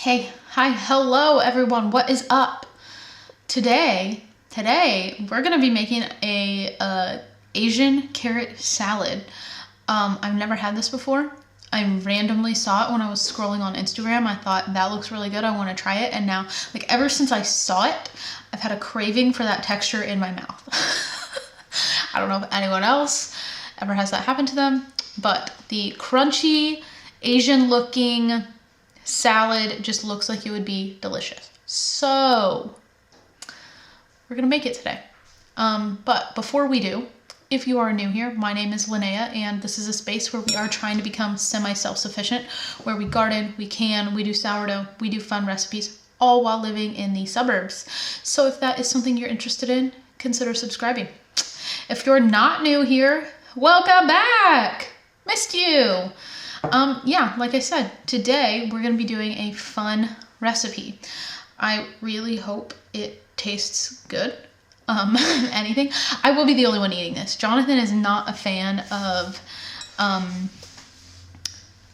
Hey, hi, hello everyone. What is up? Today we're gonna be making a Asian carrot salad. I've never had this before. I randomly saw it when I was scrolling on Instagram. I thought that looks really good. I want to try it, and now, like, ever since I saw it, I've had a craving for that texture in my mouth. I don't know if anyone else ever has that happen to them, but the crunchy Asian looking salad just looks like it would be delicious. So we're gonna make it today. But before we do, if you are new here, my name is Linnea, and this is a space where we are trying to become semi-self-sufficient, where we garden, we do sourdough, we do fun recipes, all while living in the suburbs. So if that is something you're interested in, consider subscribing. If you're not new here, welcome back! Missed you! Yeah, like I said, today we're going to be doing a fun recipe. I really hope it tastes good. Anything. I will be the only one eating this. Jonathan is not a fan of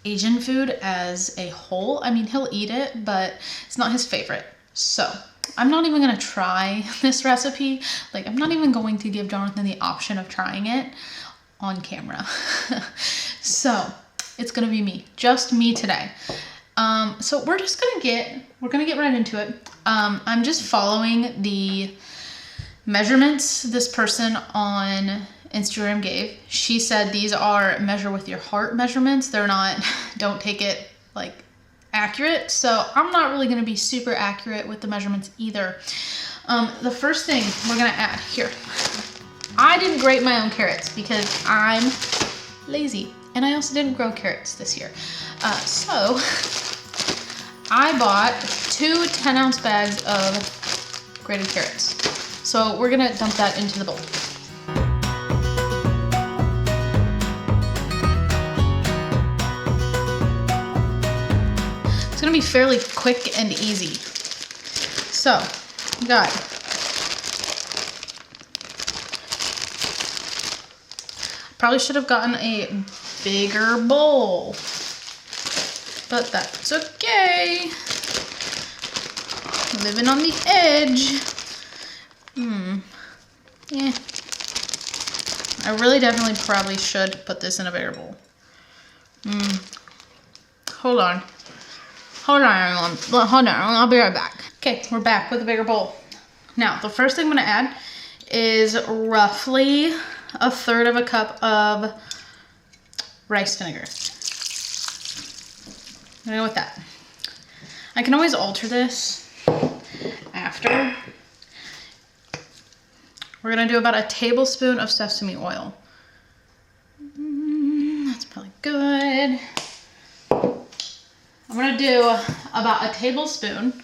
Asian food as a whole. I mean, he'll eat it, but it's not his favorite. So I'm not even going to try this recipe. Like, I'm not even going to give Jonathan the option of trying it on camera. So it's gonna be me, just me today. So we're gonna get right into it. I'm just following the measurements this person on Instagram gave. She said these are measure with your heart measurements. They're not, don't take it like accurate. So I'm not really gonna be super accurate with the measurements either. The first thing we're gonna add here, I didn't grate my own carrots because I'm lazy. And I also didn't grow carrots this year. So I bought 2 10-ounce bags of grated carrots. So we're gonna dump that into the bowl. It's gonna be fairly quick and easy. So, we got probably should have gotten a bigger bowl, but that's okay. Living on the edge. Yeah. I really definitely probably should put this in a bigger bowl. Hold on, I'll be right back. Okay, we're back with a bigger bowl. Now, the first thing I'm gonna add is roughly 1/3 cup of rice vinegar. I'm gonna go with that. I can always alter this after. We're gonna do about a tablespoon of sesame oil. That's probably good. I'm gonna do about a tablespoon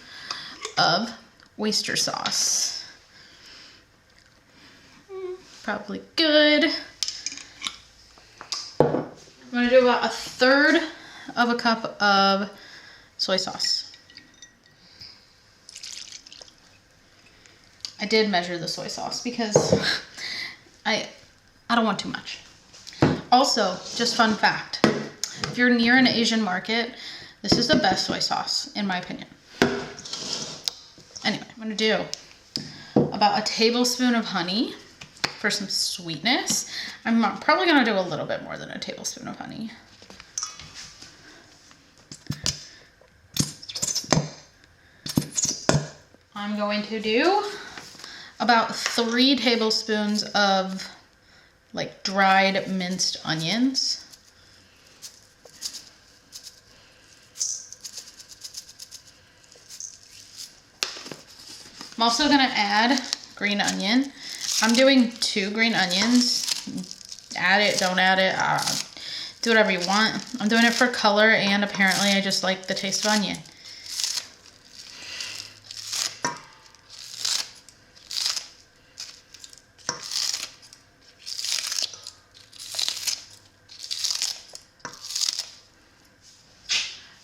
of oyster sauce. Probably good. I'm gonna do about 1/3 of a cup of soy sauce. I did measure the soy sauce because I don't want too much. Also, just fun fact, if you're near an Asian market, this is the best soy sauce, in my opinion. Anyway, I'm gonna do about a tablespoon of honey for some sweetness. I'm probably gonna do a little bit more than a tablespoon of honey. I'm going to do about 3 tablespoons of like dried minced onions. I'm also gonna add green onion. I'm doing 2 green onions. Add it, don't add it, do whatever you want. I'm doing it for color, and apparently I just like the taste of onion.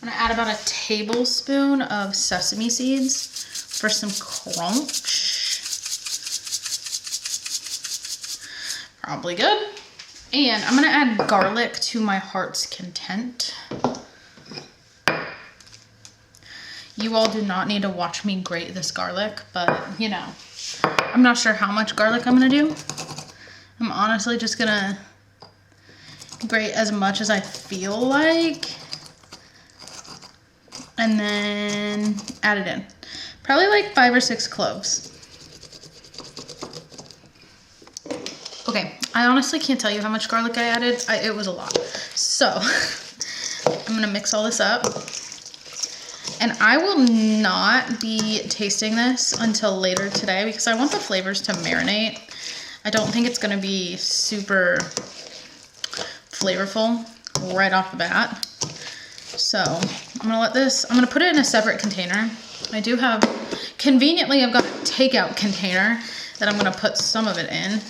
I'm gonna add about a tablespoon of sesame seeds for some crunch. Probably good. And I'm gonna add garlic to my heart's content. You all do not need to watch me grate this garlic, but you know, I'm not sure how much garlic I'm gonna do. I'm honestly just gonna grate as much as I feel like, and then add it in. Probably like 5 or 6 cloves. Okay, I honestly can't tell you how much garlic I added. It was a lot. So, I'm gonna mix all this up. And I will not be tasting this until later today because I want the flavors to marinate. I don't think it's gonna be super flavorful right off the bat. So I'm gonna put it in a separate container. I do have, conveniently, I've got a takeout container that I'm gonna put some of it in.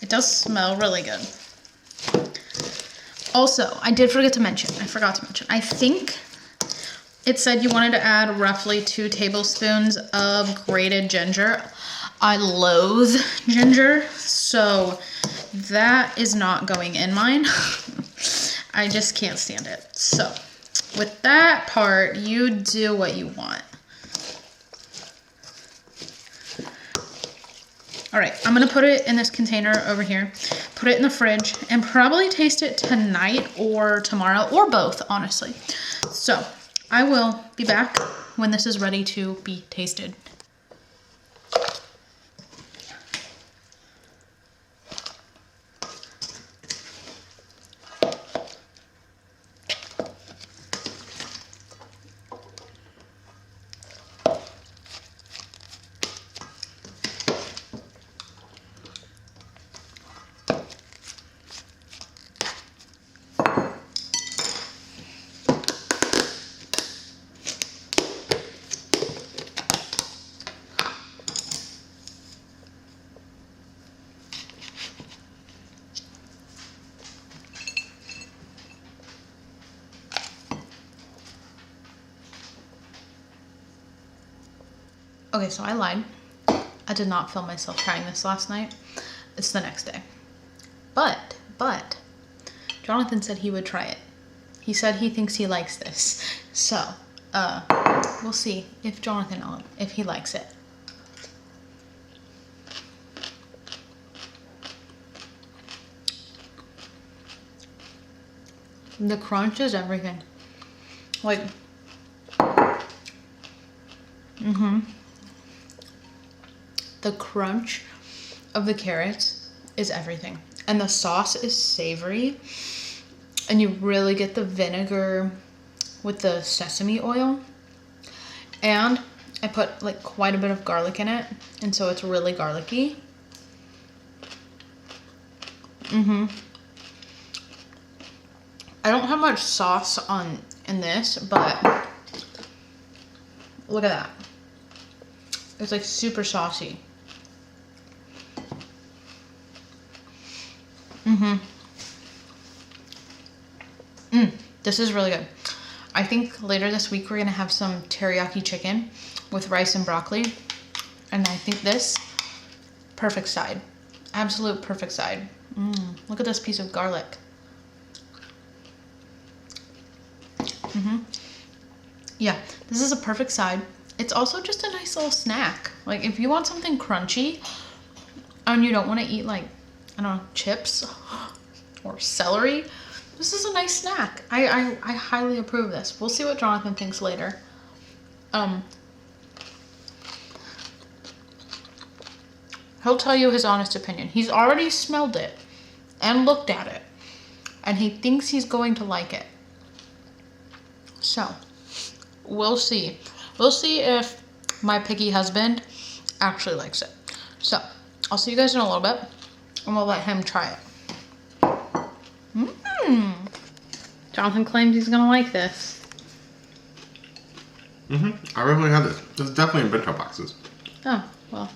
It does smell really good. Also, I forgot to mention, I think it said you wanted to add roughly 2 tablespoons of grated ginger. I loathe ginger, so that is not going in mine. I just can't stand it. So with that part, you do what you want. All right, I'm gonna put it in this container over here, put it in the fridge, and probably taste it tonight or tomorrow, or both, honestly. So I will be back when this is ready to be tasted. Okay, so I lied. I did not film myself trying this last night. It's the next day. But, Jonathan said he would try it. He said he thinks he likes this. So, we'll see if if he likes it. The crunch is everything. Like, the crunch of the carrots is everything. And the sauce is savory. And you really get the vinegar with the sesame oil. And I put like quite a bit of garlic in it. And so it's really garlicky. I don't have much sauce in this, but look at that. It's like super saucy. This is really good. I think later this week we're gonna have some teriyaki chicken with rice and broccoli. And I think this, perfect side. Absolute perfect side. Look at this piece of garlic. Yeah, this is a perfect side. It's also just a nice little snack. Like if you want something crunchy and you don't want to eat like, I don't know, chips or celery, this is a nice snack. I highly approve of this. We'll see what Jonathan thinks later. He'll tell you his honest opinion. He's already smelled it and looked at it, and he thinks he's going to like it. So, we'll see. We'll see if my picky husband actually likes it. So, I'll see you guys in a little bit, and we'll let him try it. Jonathan claims he's gonna like this. I really have this. This is definitely in bento boxes. Oh, well.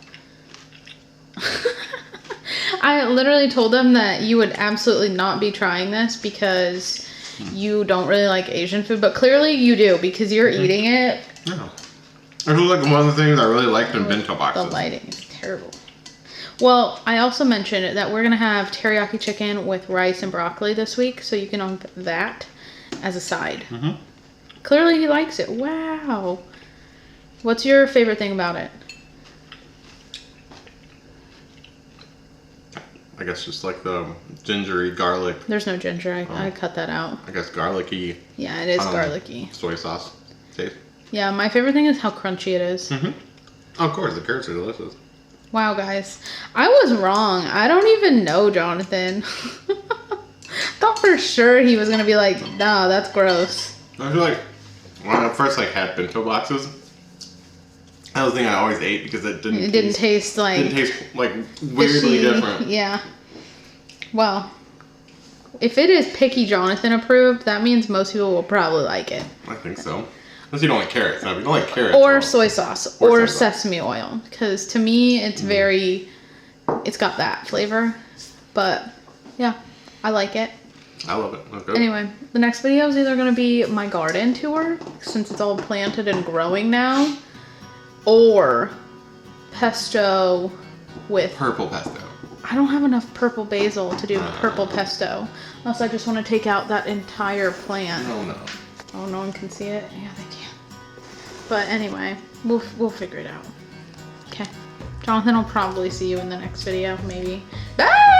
I literally told them that you would absolutely not be trying this because you don't really like Asian food, but clearly you do because you're eating it. Yeah. I feel like one of the things I really liked in bento boxes. The lighting is terrible. Well, I also mentioned that we're going to have teriyaki chicken with rice and broccoli this week, so you can have that as a side. Clearly he likes it. Wow. What's your favorite thing about it? I guess just like the gingery garlic. There's no ginger. I cut that out. I guess garlicky. Yeah, it is garlicky. Soy sauce taste. Yeah, my favorite thing is how crunchy it is. Mm-hmm. Oh, of course, the carrots are delicious. Wow, guys. I was wrong. I don't even know Jonathan. Thought for sure he was going to be like, no, that's gross. I feel like when I first had bento boxes, that was the thing I always ate because it didn't taste weirdly fishy. different. Yeah. Well, if it is Picky Jonathan approved, that means most people will probably like it. I think so. Unless you don't like carrots. No, if you don't like carrots. Or soy sauce. Or sesame oil. Because to me, it's it's got that flavor. But, yeah, I like it. I love it. Okay. Anyway, the next video is either going to be my garden tour, since it's all planted and growing now, or pesto with... Purple pesto. I don't have enough purple basil to do purple pesto. Unless I just want to take out that entire plant. Oh, no. Oh, no one can see it? Yeah, they can. But anyway, we'll figure it out. Okay. Jonathan will probably see you in the next video, maybe. Bye!